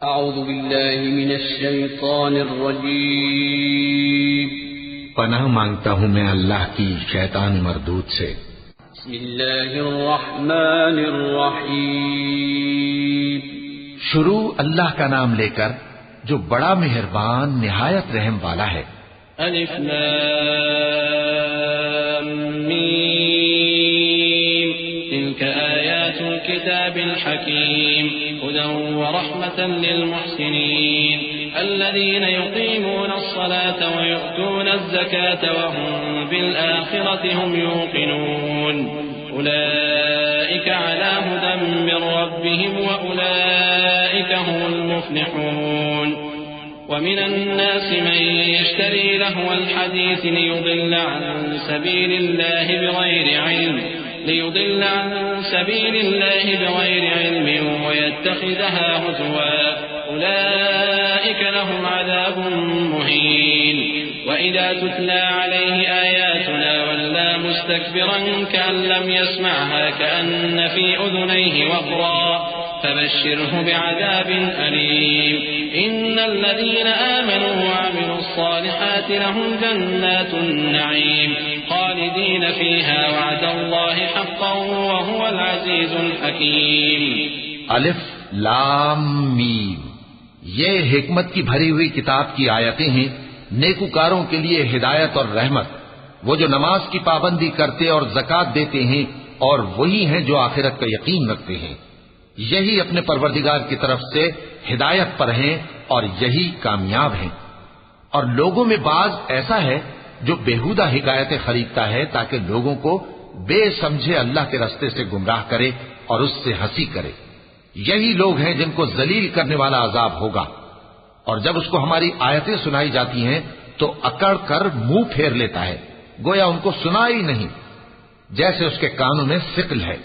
अऊज़ु बिल्लाहि मिनश शैतानिर रजीम। पनाह मांगता हूँ मैं अल्लाह की शैतान मरदूद से। बिस्मिल्लाहिर रहमानिर रहीम। शुरू अल्लाह का नाम लेकर जो बड़ा मेहरबान निहायत रहम वाला है। अलिफ लाम मीम तिल्क आयातुल किताबिल हकीम हुदन व रहमतन लिल मुहसिनीन अल्लज़ीना युक़ीमूना अस्सलाता व यु'तूना अज़्ज़काता व हुम बिल आखिरति हुम यूक़िनून उलाइका अला हुदन मिन रब्बिहिम व उलाइका हुमुल मुफ्लिहून। ومن الناس من يشتري لهو الحديث ليضل عن سبيل الله بغير علم ويتخذها هزوا أولئك لهم عذاب مهين وإذا تتلى عليه آياتنا ولى مستكبرا كأن لم يسمعها كأن في أذنيه وقرا فبشره بعذاب أليم إن الذين آمنوا وعملوا الصالحات لهم جنات النعيم خالدين فيها وعد الله حقا وهو العزيز الحكيم। अलिफ लाम मीम ये हिकमत की भरी हुई किताब की आयतें हैं, नेकुकारों के लिए हिदायत और रहमत। वो जो नमाज की पाबंदी करते और ज़कात देते हैं और वही हैं जो आखिरत का यकीन रखते हैं, यही अपने परवरदिगार की तरफ से हिदायत पर हैं और यही कामयाब हैं। और लोगों में बाज ऐसा है जो बेहुदा हिकायतें खरीदता है ताकि लोगों को बेसमझे अल्लाह के रास्ते से गुमराह करे और उससे हंसी करे। यही लोग हैं जिनको जलील करने वाला अजाब होगा। और जब उसको हमारी आयतें सुनाई जाती हैं तो अकड़ कर मुंह फेर लेता है, गोया उनको सुना ही नहीं, जैसे उसके कानों में सिकल है।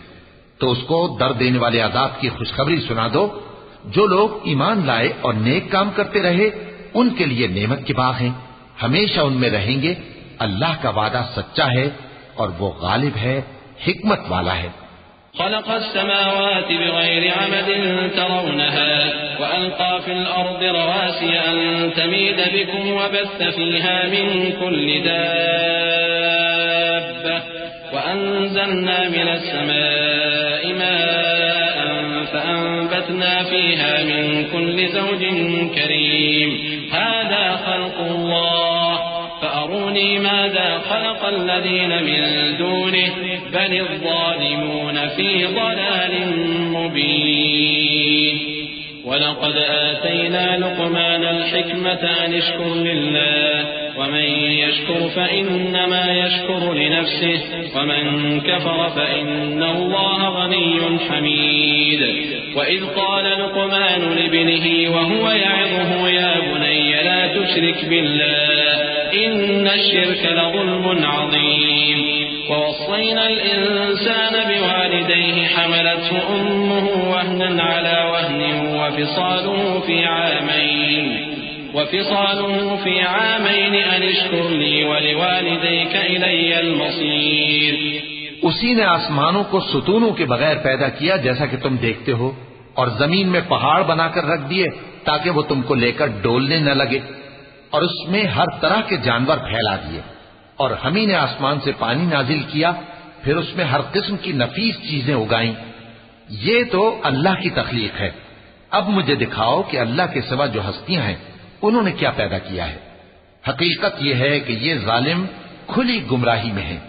तो उसको दर्द देने वाले अजाब की खुशखबरी सुना दो। जो लोग ईमान लाए और नेक काम करते रहे उनके लिए नेमत के बाग हैं, हमेशा उनमें रहेंगे। अल्लाह का वादा सच्चा है और वो गालिब है, हिकमत वाला है। خلق السماوات بغير عمد ترونها وألقى في الأرض رواسي أن تميد بكم وبث فيها من كل دابة وأنزلنا من السماء ماء فأنبتنا فيها من كل زوج كريم هذا خلق الله فأروني ماذا خلق الذين من دونه بل الظالمون في ضلال مبين ولقد آتينا لقمان الحكمة أن اشكر لله ومن يشكر فإنما يشكر لنفسه ومن كفر فإن الله غني حميد وإذ قال لقمان لابنه وهو يعظه يا بني لا تشرك بالله إن الشرك لظلم عظيم ووصينا الإنسان بوالديه حملته أمه وهنا على وهن وفصاله في عامين أن اشكر لي ولوالديك إلي المصير। उसी ने आसमानों को सुतूनों के बगैर पैदा किया जैसा कि तुम देखते हो, और जमीन में पहाड़ बनाकर रख दिए ताकि वो तुमको लेकर डोलने न लगे, और उसमें हर तरह के जानवर फैला दिए। और हम ही ने आसमान से पानी नाजिल किया, फिर उसमें हर किस्म की नफीस चीजें उगाई। ये तो अल्लाह की तख्लीक है। अब मुझे दिखाओ कि अल्लाह के सिवा जो हस्तियां हैं उन्होंने क्या पैदा किया है। हकीकत यह है कि ये जालिम खुली गुमराही में हैं।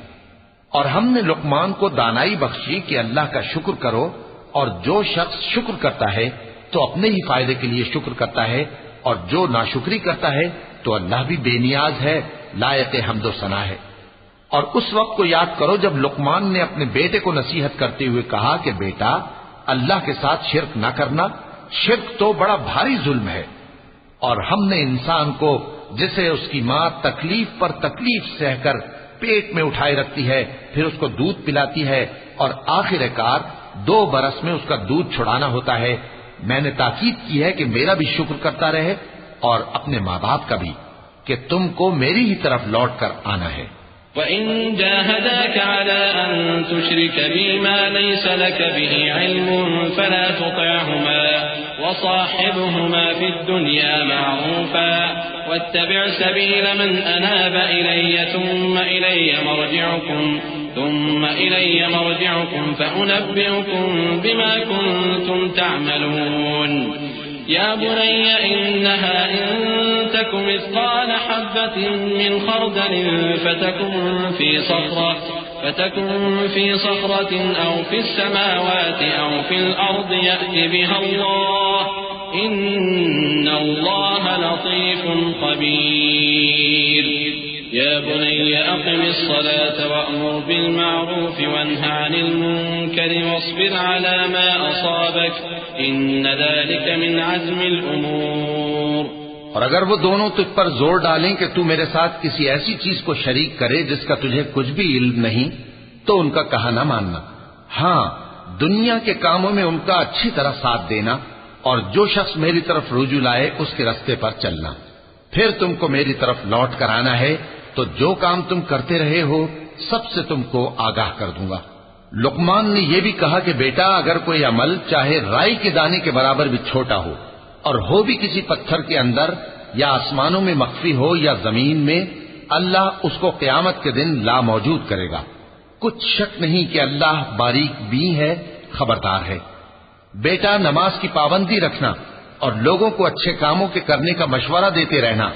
और हमने लुकमान को दानाई बख्शी कि अल्लाह का शुक्र करो, और जो शख्स शुक्र करता है तो अपने ही फायदे के लिए शुक्र करता है, और जो नाशुक्री करता है तो अल्लाह भी बेनियाज है, लायक हम्दो सना है। और उस वक्त को याद करो जब लुकमान ने अपने बेटे को नसीहत करते हुए कहा कि बेटा, अल्लाह के साथ शिर्क न करना, शिर्क तो बड़ा भारी जुल्म है। और हमने इंसान को, जिसे उसकी मां तकलीफ पर तकलीफ सहकर पेट में उठाए रखती है, फिर उसको दूध पिलाती है और आखिरकार 2 बरस में उसका दूध छुड़ाना होता है, मैंने ताकीद की है कि मेरा भी शुक्र करता रहे और अपने माँ बाप का भी, कि तुमको मेरी ही तरफ लौट कर आना है। वइन जाहदाक अला अन तुश्रिक बिमा लैसा लक बिही इल्मुन फला तुतिअहुमा वसाहिबहुमा फिद दुनिया मअरूफा वत्तबि' सबील मन अनाब इलय्य थुम्मा इलय्य मरजि'ुकुम फउनब्बि'ुकुम बिमा कुंतुम तअमलून या बुनय्य इन्नहा इन तक मिस्काल हब्बतिन मिन खरदलिन فتكن في صخرة أو في السماوات أو في الأرض يأت بها الله إن الله لطيف خبير يا بني أقم الصلاة وأمر بالمعروف وانه عن المنكر واصبر على ما أصابك إن ذلك من عزم الأمور। और अगर वो दोनों तुझ पर जोर डालें कि तू मेरे साथ किसी ऐसी चीज को शरीक करे जिसका तुझे कुछ भी इल्म नहीं, तो उनका कहा न मानना। हाँ, दुनिया के कामों में उनका अच्छी तरह साथ देना और जो शख्स मेरी तरफ रुजू लाए उसके रास्ते पर चलना। फिर तुमको मेरी तरफ लौट कर आना है तो जो काम तुम करते रहे हो सबसे तुमको आगाह कर दूंगा। लुकमान ने यह भी कहा कि बेटा, अगर कोई अमल चाहे राई के दाने के बराबर भी छोटा हो और हो भी किसी पत्थर के अंदर या आसमानों में मख्फी हो या जमीन में, अल्लाह उसको क़यामत के दिन ला मौजूद करेगा। कुछ शक नहीं कि अल्लाह बारीक भी है, खबरदार है। बेटा, नमाज की पाबंदी रखना और लोगों को अच्छे कामों के करने का मशवरा देते रहना,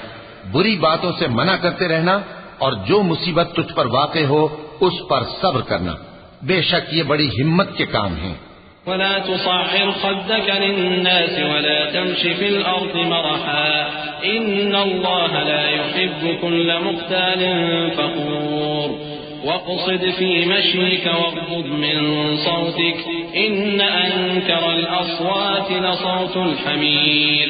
बुरी बातों से मना करते रहना और जो मुसीबत तुझ पर वाक़े हो उस पर सब्र करना। बेशक ये बड़ी हिम्मत के काम हैं। वला तुसाहिर खद्दक लिन्नास वला तमशी फिल अर्द मरहा इन्नल्लाह ला युहिब्बु कुल्ल मुख्तालिन फखूर वक़्सिद फी मशीक वग़्ज़ुद मिन सौतिक इन्न अनकरल अस्वाति लसौतुल हमीर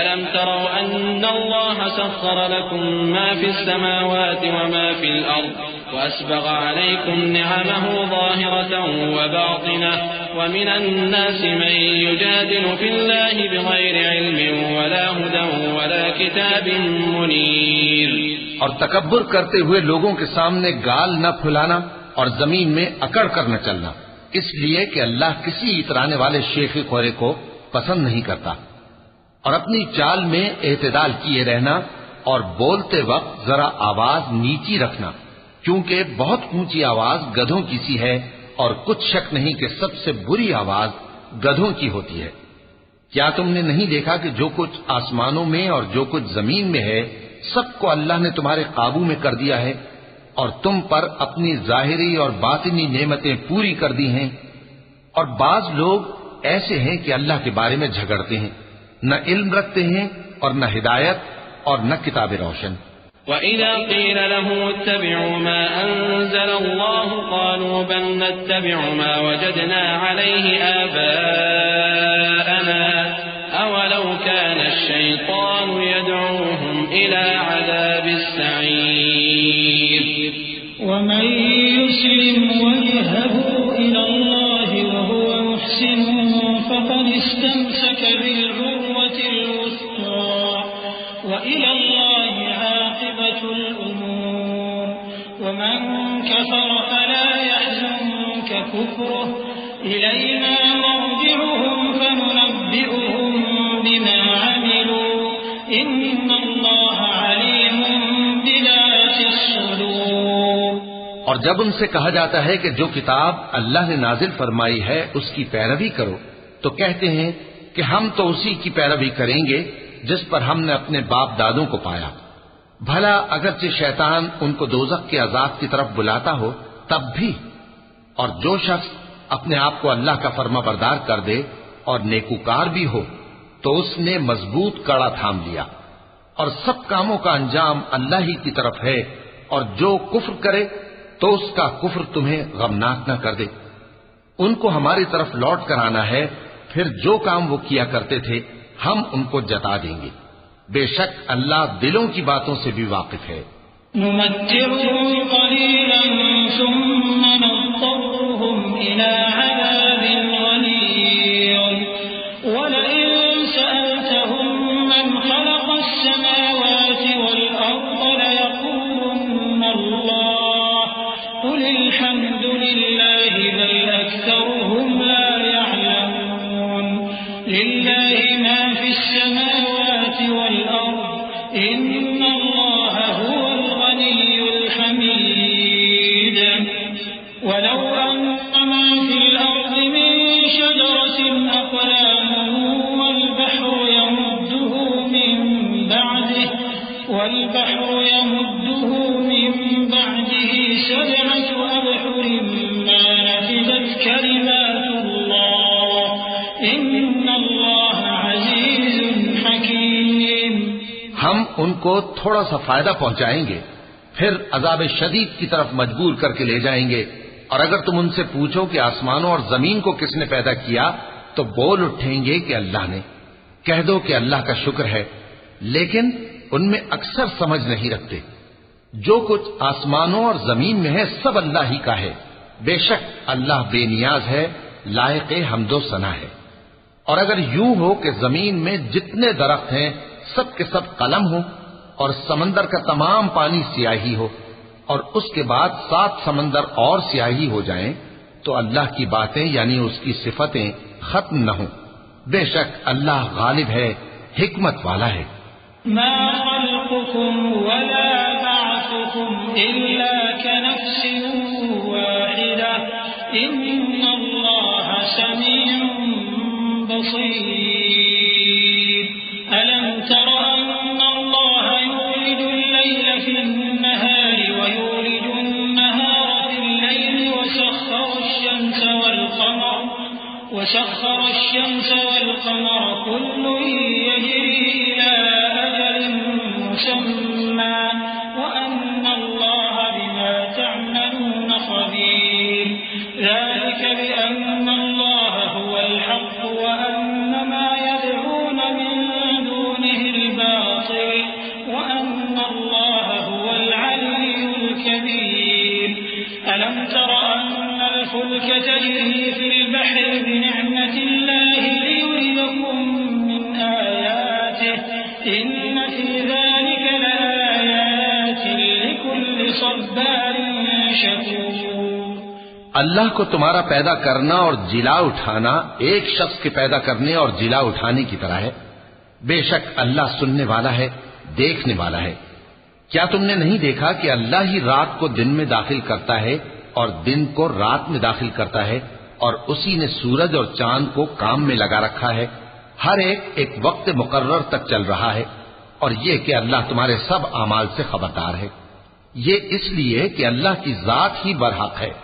अलम तरौ अन्नल्लाह सख्खर लकुम मा फिस समावाति व मा फिल अर्द वअस्बग़ अलैकुम निअमहु ज़ाहिरतन व बातिनह व मिनन नासि मन युजादिलु फिल्लाहि बिग़ैरि इल्मिन वला हुदन वला किताबिन मुनीर। और तकब्बुर करते हुए लोगों के सामने गाल न फुलाना और जमीन में अकड़ कर न चलना, इसलिए कि अल्लाह किसी इतराने वाले शेख खोरे को पसंद नहीं करता। और अपनी चाल में एतदाल किए रहना और बोलते वक्त जरा आवाज नीची रखना, क्योंकि बहुत ऊंची आवाज गधों की सी है और कुछ शक नहीं कि सबसे बुरी आवाज गधों की होती है। क्या तुमने नहीं देखा कि जो कुछ आसमानों में और जो कुछ जमीन में है सबको अल्लाह ने तुम्हारे काबू में कर दिया है और तुम पर अपनी जाहिरी और बातिनी नेमतें पूरी कर दी हैं। और बाज लोग ऐसे हैं कि अल्लाह के बारे में झगड़ते हैं, न इल्म रखते हैं और न हिदायत और न किताब रोशन। वइज़ा क़ील लहुम इत्तबि'ू मा अंज़लल्लाहु क़ालू बल नत्तबि'ू मा वजदना अलैहि आबाअना अवलौ काना अश-शैतानु यद'ऊहुम इला अज़ाबिस सईर वमन युस्लिम वजहहु इलल्लाहि वहुव मुहसिन फक़द इस्तमसक बिल-उर्वतिल वुस्क़ा व इलल्लाहि आक़िबतुल उमूर वमन कफ़र फला यहज़ुनक कुफ़्रुहु इलैना मर्जि'ुहुम फनुनब्बि'ुहुम बिमा अमिलू इन्नल्लाह अलीमुन बिज़ातिस सुदूर। और जब उनसे कहा जाता है कि जो किताब अल्लाह ने नाजिल फरमाई है उसकी पैरवी करो, तो कहते हैं कि हम तो उसी की पैरवी करेंगे जिस पर हमने अपने बाप दादों को पाया। भला अगरचे शैतान उनको दोज़ख के अज़ाब की तरफ बुलाता हो तब भी। और जो शख्स अपने आप को अल्लाह का फर्मा बरदार कर दे और नेकूकार भी हो तो उसने मजबूत कड़ा थाम लिया। और सब कामों का अंजाम अल्लाह ही की तरफ है। और जो कुफ्र करे तो उसका कुफ्र तुम्हें गमनाक न कर दे। उनको हमारी तरफ लौट कर आना है, फिर जो काम वो किया करते थे हम उनको जता देंगे। बेशक अल्लाह दिलों की बातों से भी वाकिफ है। नुमत्तिउहुम क़लीलन सुम्मा नज़्तरुहुम इला अज़ाबिन गलीज़ वलइन सअल्तहुम मन खलक़स समावाति वल अर्द लयक़ूलुन्ना अल्लाह इन्नल्लाह हुवल गनियुल हमीद। वलौ अन्नमा फिल अर्दि मिन शजरतिन अक़लामुन वल बहरु यमुद्दुहु मिन बअदिही सबअतु अबहुरिन मा नफिदत कलिमातुल्लाह इन्नल्लाह अज़ीज़ुन हकीम। हम उनको थोड़ा सा फायदा पहुंचाएंगे, फिर अजाब शदीद की तरफ मजबूर करके ले जाएंगे। और अगर तुम उनसे पूछो कि आसमानों और जमीन को किसने पैदा किया, तो बोल उठेंगे कि अल्लाह ने। कह दो कि अल्लाह का शुक्र है, लेकिन उनमें अक्सर समझ नहीं रखते। जो कुछ आसमानों और जमीन में है सब अल्लाह ही का है। बेशक अल्लाह बेनियाज है, लायक हम्दो सना है। और अगर यूं हो कि जमीन में जितने दरख्त हैं सब के सब कलम हो और समंदर का तमाम पानी स्याही हो और उसके बाद 7 समंदर और स्याही हो जाएं, तो अल्लाह की बातें यानी उसकी सिफतें खत्म न हो। बेशक अल्लाह गालिब है, हिकमत वाला है। मा खल्कुकुम वला बअथुकुम इल्ला कनफ्सिन वाहिदा इन्नल्लाह समीउन बसीर। अलम तर अन्नल्लाह युलिजुल लैल फिन्नहार वयुलिजुन नहार फिल्लैल वसख्खर الشمس والقمر كل يجري إلى أجل مسمى وأن الله بما تعملون خبير। ذلك بأن الله هو الحق وأن ما يدعون من دونه الباطل وأن الله هو العلي الكبير। ألم تر أن الفلك تجري في البحر بنعمة الله ليريكم من آياته إن في ذلك لآيات لكل صبار شكور। अल्लाह को तुम्हारा पैदा करना और जिला उठाना एक शख्स के पैदा करने और जिला उठाने की तरह है। बेशक अल्लाह सुनने वाला है, देखने वाला है। क्या तुमने नहीं देखा कि अल्लाह ही रात को दिन में दाखिल करता है और दिन को रात में दाखिल करता है, और उसी ने सूरज और चांद को काम में लगा रखा है। हर एक वक्त मुकर्रर तक चल रहा है। और ये कि अल्लाह तुम्हारे सब आमाल से खबरदार है। ये इसलिए कि अल्लाह की जात ही बरहक है,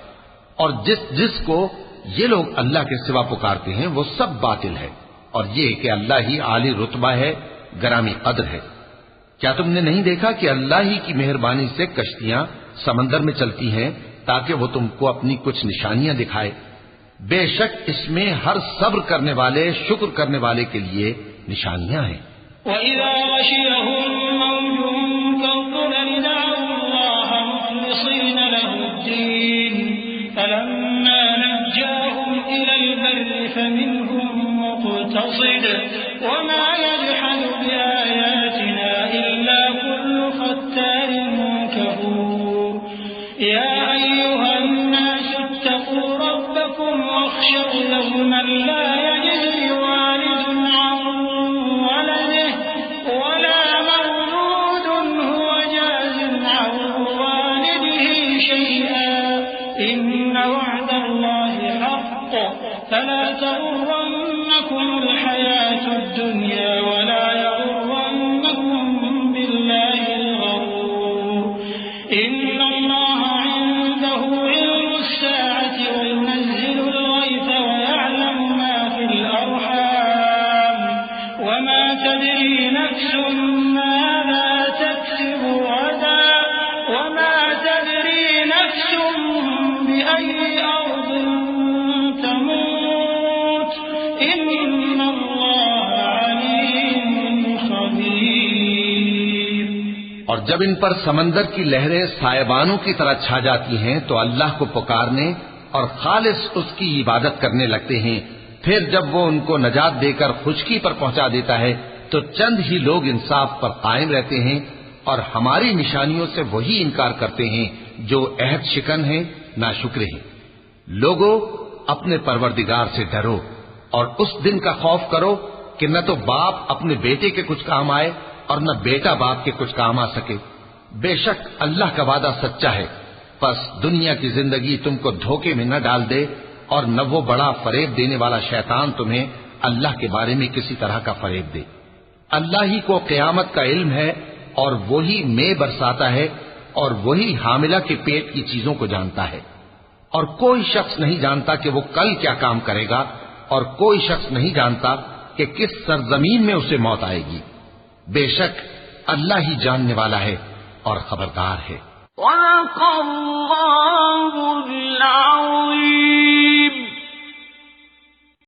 और जिसको ये लोग अल्लाह के सिवा पुकारते हैं वो सब बातिल है। और ये कि अल्लाह ही आली रुतबा है, गरामी कद्र है। क्या तुमने नहीं देखा कि अल्लाह ही की मेहरबानी से कश्तियां समंदर में चलती हैं ताकि वो तुमको अपनी कुछ निशानियां दिखाए। बेशक इसमें हर सब्र करने वाले, शुक्र करने वाले के लिए निशानियां हैं। वइज़ा गशियहुम मौजुन कज़ुलल दअउ अल्लाह मुख़लिसीन लहुद्दीन फलम्मा नज्जाहुम इलल बर्रि फमिनहुम मुक़तसिद वमा यजहदु बिआयातिना इल्ला कुल्लु ख़त्तारिन कफूर। या अय्युहन नास इत्तक़ू रब्बकुम वख़शव यawman ला यजज़ी वालिदun अन वलदिहि वला मौलूदun हुवा जाज़in अन वालिदिहि शै'अन इन्न वअदल्लाहि हक़्क़ फला तग़ुर्रन्नकुमुल हयातुद दुन्या वला यग़ुर्रन्नकुम बिल्लाहिल गरूर। इन्नल्लाह इंदहु इल्मुस साअति वयुनज़्ज़िलुल गैथ वयअलमु मा फिल अर्हाम वमा तदरी नफ्सुन माज़ा तक्सिबु गदा वमा तदरी नफ्सुन बिअय्यि अर्दिन तमूत इन्नल्लाह अलीमुन खबीर। और जब इन पर समंदर की लहरें सायबानों की तरह छा जाती हैं तो अल्लाह को पुकारने और खालिस उसकी इबादत करने लगते हैं। फिर जब वो उनको नजात देकर खुशकी पर पहुंचा देता है तो चंद ही लोग इंसाफ पर कायम रहते हैं, और हमारी निशानियों से वही इनकार करते हैं जो अहद शिकन है, नाशुक्र हैं। लोगों, अपने परवरदिगार से डरो और उस दिन का खौफ करो कि न तो बाप अपने बेटे के कुछ काम आए और न बेटा बाप के कुछ काम आ सके। बेशक अल्लाह का वादा सच्चा है, बस दुनिया की जिंदगी तुमको धोखे में न डाल दे और न वो बड़ा फरेब देने वाला शैतान तुम्हें अल्लाह के बारे में किसी तरह का फरेब दे। अल्लाह ही को क़यामत का इल्म है और वही में बरसाता है और वही हामिला के पेट की चीजों को जानता है। और कोई शख्स नहीं जानता कि वो कल क्या काम करेगा, और कोई शख्स नहीं जानता कि किस सरजमीन में उसे मौत आएगी। बेशक अल्लाह ही जानने वाला है और खबरदार है।